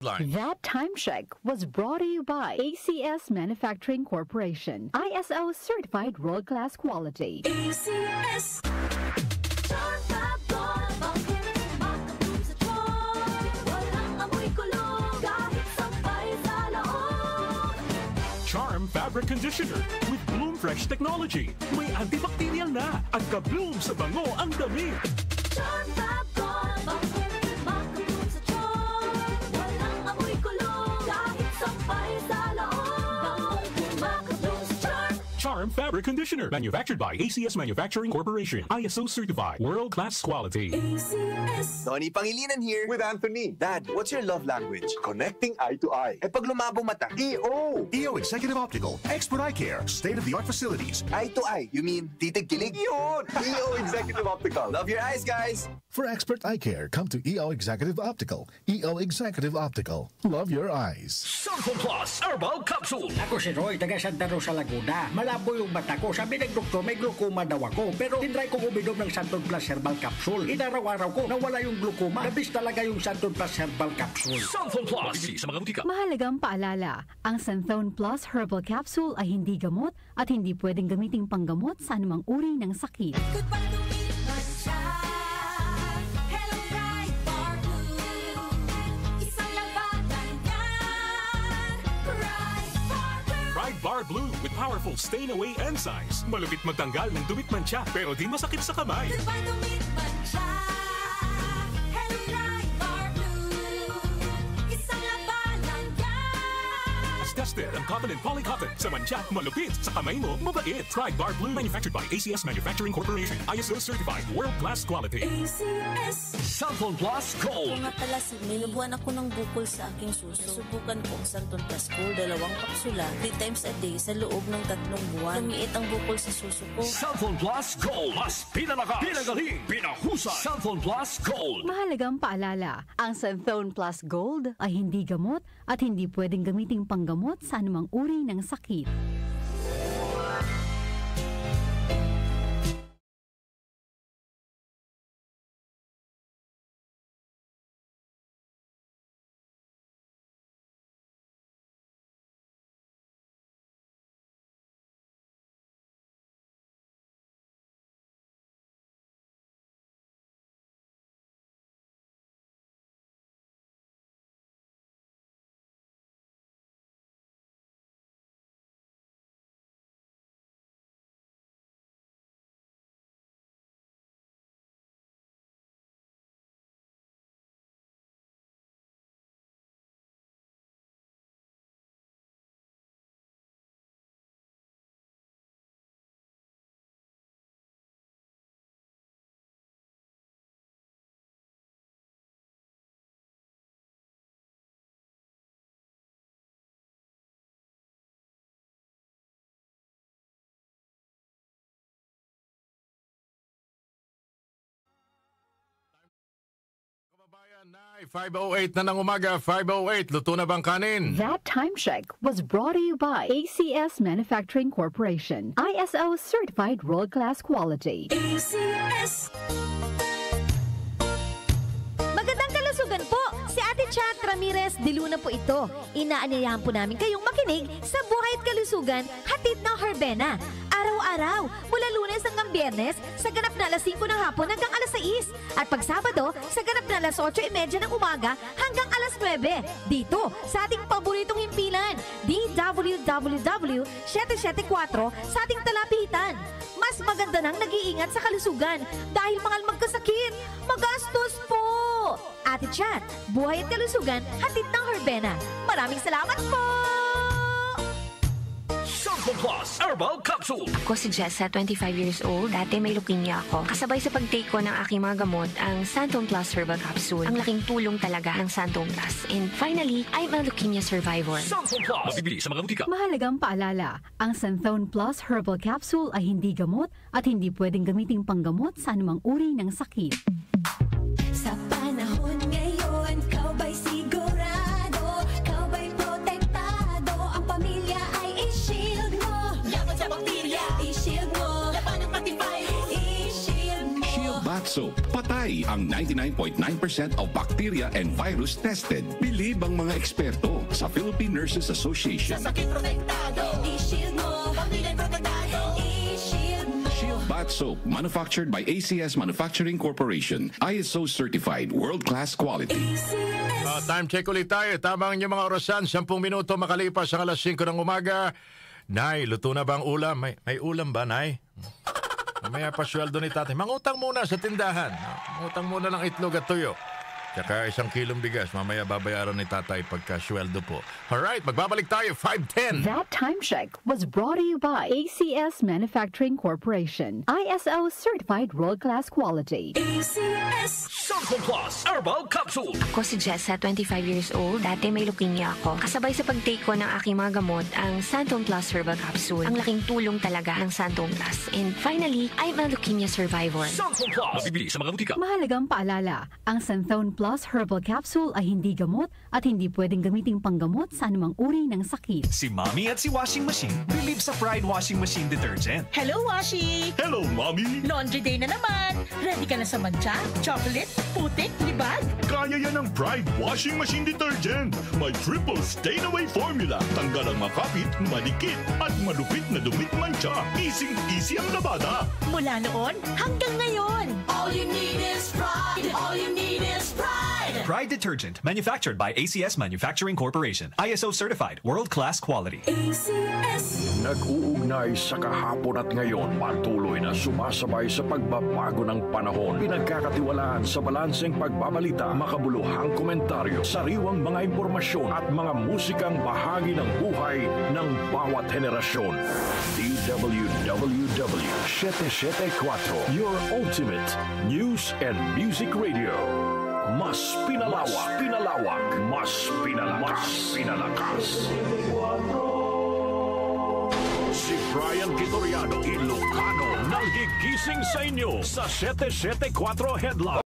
Lifeline. That time check was brought to you by ACS Manufacturing Corporation. ISO certified world-class quality. ACS. Charm Fabric Conditioner with Bloom Fresh technology. May antibacterial na at ka-bloom sa bango ang damit. Charm Fabric, makabloom sa charm. Walang amoy kulong, kahit sampay sa loob. Makabloom sa charm. Charm Fabric Conditioner, manufactured by ACS Manufacturing Corporation. ISO certified, world-class quality. ACS. Tony Pangilinan here. With Anthony. Dad, what's your love language? Connecting eye to eye. Eh pag lumabo mata. EO. EO Executive Optical, expert eye care, state-of-the-art facilities. Eye to eye, you mean titig kilig? Yun! EO Executive Optical. Love your eyes, guys. For expert eye care, come to EO Executive Optical. EO Executive Optical. Love your eyes. Santon Plus Herbal Capsule. Ako si Roy, taga Santa Rosa, Laguna. Malabo yung mata ko. Sabi ng doktor, may glaucoma daw ako. Pero tinry kong uminom ng Santon Plus Herbal Capsule. Inaraw-araw ko, nawala yung glaucoma. Nabis talaga yung Santon Plus Herbal Capsule. Santon Plus. Mabibili sa mga butika. Mahalagang paalala, ang Santhone Plus Herbal Capsule ay hindi gamot at hindi pwedeng gamiting panggamot sa anumang uri ng sakit. Goodbye to me, Mancha. Hello, bright bar blue. Isang labanan yan. Bright bar blue. Pride Bar Blue with powerful stain-away enzymes. Malupit magtanggal ng dumit mancha pero di masakit sa kamay. Goodbye to me, Mancha. Hello, bright bar blue. Isang labanan yan. As tested ang cotton and polycotton sa mancha, malupit sa kamay mo, mabait. Pride Bar Blue, manufactured by ACS Manufacturing Corporation. ISO certified, world-class quality. ACS. Santon Plus Gold. Kung nga pala, nilubuan ako ng bukol sa aking suso. Subukan ko ang Santon Plus Gold, 2 kapsula, 3 times a day sa loob ng 3 buwan. Lumiit ang bukol sa suso ko. Santon Plus Gold. Mas pinalakas, pinagaling, pinahusay. Santon Plus Gold. Mahalagang paalala, ang Santhone Plus Gold ay hindi gamot at hindi pwedeng gamiting panggamot sa anumang uri ng sakit. Kababayan, 5:08 na ng umaga, 5:08. Luto na bang kanin? That time check was brought to you by ACS Manufacturing Corporation. ISO certified world-class quality. ACS. Magandang kalusugan po! Si Ate Chat Ramirez de Luna po ito. Inaanyayahan po namin kayong makinig sa Buhay at Kalusugan, hatid ng Herbena. Araw-araw, mula Lunes hanggang Biyernes, sa ganap na alas 5 ng hapon hanggang alas 6. At pag Sabado, sa ganap na alas 8:30 ng umaga hanggang alas 9. Dito, sa ating paboritong himpilan, DWWW 774 sa ating talapitan. Mas maganda nang nag-iingat sa kalusugan dahil mahal magkasakit. Magastos po! Ate Chat, Buhay at Kalusugan, hatid ng Herbena. Maraming salamat po! Santon Plus Herbal Capsule. Ako si Jessa, 25 years old. Dati may leukemia ako. Kasabay sa pag-take ko ng aking mga gamot, ang Santon Plus Herbal Capsule. Ang laking tulong talaga ng Santon Plus. And finally, I'm a leukemia survivor. Santon Plus. Mabibili sa mga butika. Mahalagang paalala, ang Santhone Plus Herbal Capsule ay hindi gamot at hindi pwedeng gamiting panggamot sa anumang uri ng sakit. Sa panahon ngayon, kau ba'y sigurado? Kau ba'y protektado? Ang pamilya ay i-shield mo. Laban sa bakterya, i-shield mo. Laban ng pati-virus, i-shield mo. Shield Bat Soap. Patay ang 99.9% of bacteria and virus tested. Bilib ang mga eksperto sa Philippine Nurses Association. Sa sakit protektado, i-shield mo. Pamilya protektado, i-shield mo. Shield Bath Soap, manufactured by ACS Manufacturing Corporation. ISO certified, world-class quality. Time check ulit tayo. Tamang inyong mga orasan. 10 minuto makalipas ang alas 5 ng umaga. Nay, luto na ba ang ulam? May ulam ba, Nay? Mamaya pa sweldo ni tatay. Mangutang muna sa tindahan. Mangutang muna ng itlog at tuyo. Tsaka 1 kilong bigas. Mamaya babayaran ni tatay pagka sweldo po. Alright, magbabalik tayo. 5:10. That time check was brought to you by ACS Manufacturing Corporation. ISO certified world-class quality. ACS Santon Plus Herbal Capsule. Ako si Jessa, 25 years old. Dati may leukemia ako. Kasabay sa pag-take ko ng aking mga gamot, ang Santon Plus Herbal Capsule. Ang laking tulong talaga ng Santon Plus. And finally, I'm a leukemia survivor. Santon Plus. Mabibili sa mga butika. Mahalagang paalala, ang Santhone Plus Herbal Capsule ay hindi gamot at hindi pwedeng gamiting panggamot sa anumang uri ng sakit. Si Mommy at si Washing Machine believe sa Pride Washing Machine Detergent. Hello, Washi! Hello, Mommy! Laundry day na naman! Ready ka na sa mantsa, chocolate, putik, libag? Kaya yan ang Pride Washing Machine Detergent. May triple stain-away formula. Tanggal ang makapit, malikit, at malupit na dumit mancha. Easy ang labada. Mula noon hanggang ngayon. All you need is pride. All you need is pride. Pride Detergent, manufactured by ACS Manufacturing Corporation. ISO certified, world-class quality. ACS. Nag-uugnay sa kahapon at ngayon, patuloy na sumasabay sa pagbabago ng panahon. Pinagkakatiwalaan sa balanseng pagbabalita, makabuluhang komentaryo, sariwang mga impormasyon at mga musikang bahagi ng buhay ng bawat henerasyon. DWWW 774, your ultimate news and music radio. Mas pinalawak, mas pinalakas. Si Brian Vitoriano, Ilocano, nagigising sa inyo sa 774 Headline.